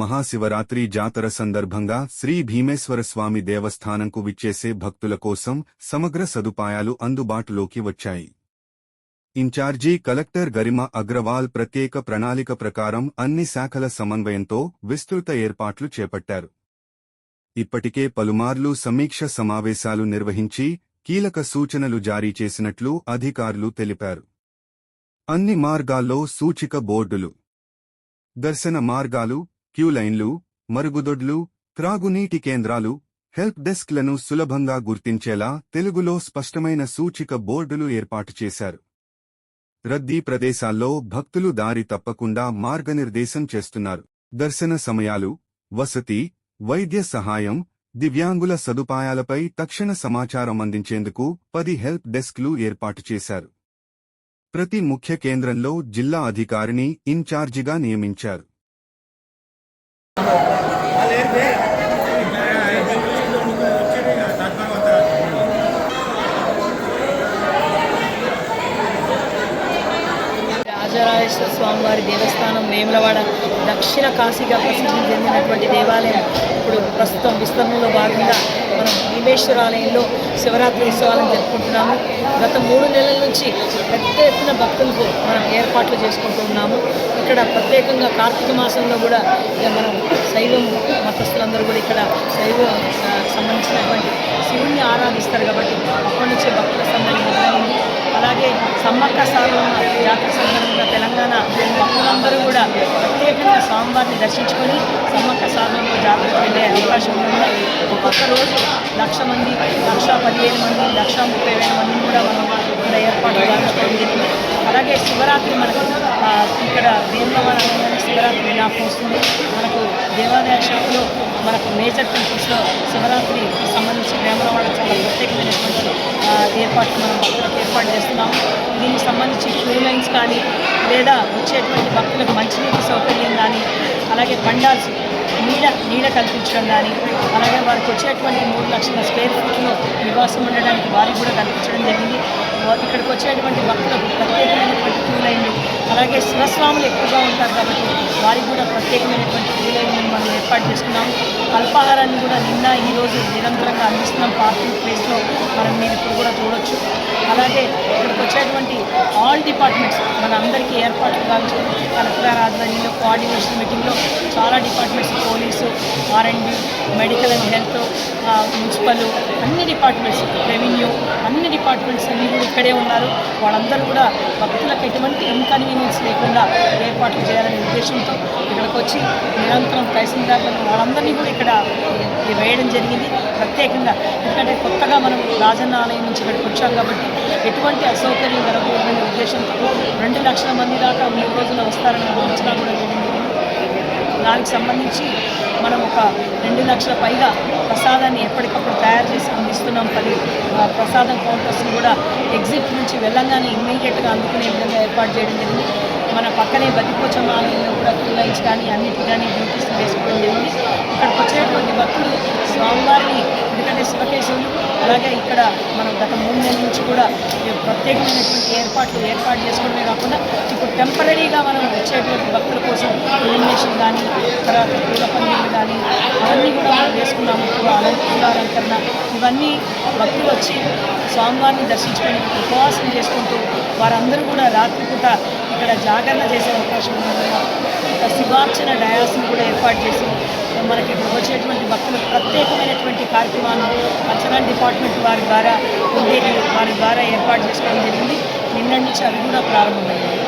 మహాశివరాత్రి జాతర సందర్భంగా శ్రీ భీమేశ్వర స్వామి దేవస్థానంకు విచ్చేసే భక్తుల కోసం సమగ్ర సదుపాయాలు అందుబాటులోకి వచ్చాయి. ఇన్ఛార్జీ కలెక్టర్ గరిమ అగ్రవాల్ ప్రత్యేక ప్రణాళిక ప్రకారం అన్ని శాఖల సమన్వయంతో విస్తృత ఏర్పాట్లు చేపట్టారు. ఇప్పటికే పలుమార్లు సమీక్ష సమావేశాలు నిర్వహించి కీలక సూచనలు జారీ చేసినట్లు అధికారులు తెలిపారు. అన్ని మార్గాల్లో సూచిక బోర్డులు, దర్శన మార్గాలు, క్యూలైన్లు, మరుగుదొడ్లు, త్రాగునీటి కేంద్రాలు, హెల్ప్ డెస్క్లను సులభంగా గుర్తించేలా తెలుగులో స్పష్టమైన సూచిక బోర్డులు ఏర్పాటు చేశారు. రద్దీ ప్రదేశాల్లో భక్తులు దారి తప్పకుండా మార్గనిర్దేశం చేస్తున్నారు. దర్శన సమయాలు, వసతి, వైద్య సహాయం, దివ్యాంగుల సదుపాయాలపై తక్షణ సమాచారం అందించేందుకు 10 హెల్ప్ డెస్క్లు ఏర్పాటు చేశారు. ప్రతి ముఖ్య కేంద్రంలో జిల్లా అధికారిని ఇన్ఛార్జిగా నియమించారు. రాజరాజేశ్వర స్వామివారి దేవస్థానం వేములవాడ దక్షిణ కాశీగా ప్రసిద్ధి చెందినటువంటి దేవాలయం ఇప్పుడు ప్రస్తుతం విస్తరణలో భాగంగా మనం భీమేశ్వర ఆలయంలో శివరాత్రి ఉత్సవాలను జరుపుకుంటున్నాము. గత 3 నెలల నుంచి పెద్ద ఎత్తున భక్తులకు మనం ఏర్పాట్లు చేసుకుంటూ ఉన్నాము. ఇక్కడ ప్రత్యేకంగా కార్తీక మాసంలో కూడా మనం శైవం మతస్థులందరూ కూడా ఇక్కడ శైవం సంబంధించినటువంటి శివుణ్ణి ఆరాధిస్తారు కాబట్టి అప్పటి నుంచి భక్తుల సందడి మొదలైంది. అలాగే సమ్మక్క సారలమ్మ జాతర సందర్భంగా తెలంగాణ భక్తులందరూ కూడా ప్రత్యేకంగా స్వామివారిని దర్శించుకొని సమ్మక్క సారలమ్మ జాతరకు వెళ్ళే అవకాశం ఉంది. ఒక్కొక్క రోజు 1,00,000 మంది, 1,15,000 మంది, 1,30,000 మందిని కూడా మనం ఇక్కడ ఏర్పాటు చేసుకోవడం. అలాగే శివరాత్రి మనకు ఇక్కడ వేములవాడ శివరాత్రి జ్ఞాపకం వస్తుంది. మనకు దేవాలయ శాఖలో మనకు మేజర్ టెంపుల్స్లో శివరాత్రికి సంబంధించి వేములవాడ చాలా ప్రత్యేకమైనటువంటి ఏర్పాట్లు మనం భక్తులకు ఏర్పాటు చేస్తున్నాము. దీనికి సంబంధించి క్యూ లైన్స్ కానీ లేదా వచ్చేటువంటి భక్తులకు మంచినీటి సౌకర్యం కానీ అలాగే పండాల్సి నీడ కల్పించడం కానీ అలాగే వారికి వచ్చేటువంటి 3 లక్షల స్క్వేర్ ఫీట్లో నివాసం ఉండడానికి వారికి కూడా కల్పించడం జరిగింది. ఇక్కడికి వచ్చేటువంటి భక్తులకు ప్రత్యేకమైనటువంటి క్యూ లైన్లు అలాగే శివస్వాములు ఎక్కువగా ఉంటారు కాబట్టి వారికి కూడా ప్రత్యేకమైనటువంటి క్యూ లైన్లను మనం ఏర్పాటు చేసుకున్నాము. అల్పాహారాన్ని కూడా నిన్న ఈరోజు నిరంతరంగా అందిస్తున్నాం. పార్కింగ్ ప్లేస్లో మీరు ఇప్పుడు కూడా చూడొచ్చు. అలాగే ఇక్కడికి వచ్చేటువంటి ఆల్ డిపార్ట్మెంట్స్ మన అందరికీ ఏర్పాట్లు కావాల్సింది. కలెక్టర్ గారి ఆధ్వర్యంలో కోఆర్డినేషన్ మీటింగ్లో చాలా departments, police, R&B, medical and health, municipal, అన్ని డిపార్ట్మెంట్స్, రెవెన్యూ, అన్ని డిపార్ట్మెంట్స్ అన్నీ కూడా ఇక్కడే ఉన్నారు. వాళ్ళందరూ కూడా భక్తులకు ఎటువంటి ఇన్కన్వీనియన్స్ లేకుండా ఏర్పాట్లు చేయాలనే ఉద్దేశంతో ఇక్కడికి వచ్చి నిరంతరం తహసీల్దార్లను వాళ్ళందరినీ కూడా ఇక్కడ వేయడం జరిగింది ప్రత్యేకంగా. ఎందుకంటే కొత్తగా మనం రాజన్న ఆలయం నుంచి ఇక్కడికి వచ్చాం కాబట్టి ఎటువంటి అసౌకర్యం కలగకూడదనే ఉద్దేశంతో 2 లక్షల మంది దాకా 3 రోజులు వస్తారని మనం అంచనా కూడా వేయడం జరిగింది. దానికి సంబంధించి మనం ఒక 2 లక్షల పైగా ప్రసాదాన్ని ఎప్పటికప్పుడు తయారు చేసి అందిస్తున్నాం. 10 ప్రసాదం కౌంటర్స్ని కూడా ఎగ్జిట్ నుంచి వెళ్ళంగానే ఇమ్మీడియట్గా అందుకునే విధంగా ఏర్పాటు చేయడం జరిగింది. మన పక్కనే బతిపోచమ్మ ఆలయంలో కూడా క్యూ లైన్స్ కానీ అన్నిటి కానీ డ్యూటీస్ వేసుకోవడం జరిగింది. ఇక్కడికి వచ్చేటువంటి భక్తులు స్వామివారిని ఎందుకంటే శివకేశవులు అలాగే ఇక్కడ మనం గత 3 నెలల నుంచి కూడా ప్రత్యేకమైనటువంటి ఏర్పాటు చేసుకోవడమే కాకుండా ఇప్పుడు టెంపరీగా మనం వచ్చేటువంటి భక్తుల కోసం ఇల్యూమినేషన్ కానీ తర్వాత పూల పందిళ్ళు కానీ అవన్నీ కూడా మనం వేసుకున్నాము. పూలాలంకరణ ఇవన్నీ భక్తులు వచ్చి స్వామివారిని దర్శించుకొని ఉపవాసం చేసుకుంటూ వారందరూ కూడా రాత్రిపూట ఇక్కడ జాగరణ చేసే అవకాశం ఉంది. ఒక శివార్చన డయాస్ని కూడా ఏర్పాటు చేసి మనకి వచ్చేటువంటి భక్తులకు ప్రత్యేకమైనటువంటి కార్యక్రమాలను కల్చరల్ డిపార్ట్మెంట్ వారి ద్వారా ఏర్పాటు చేసుకోవడం జరిగింది. నిన్నటి నుంచి అవి కూడా ప్రారంభమయ్యాయి.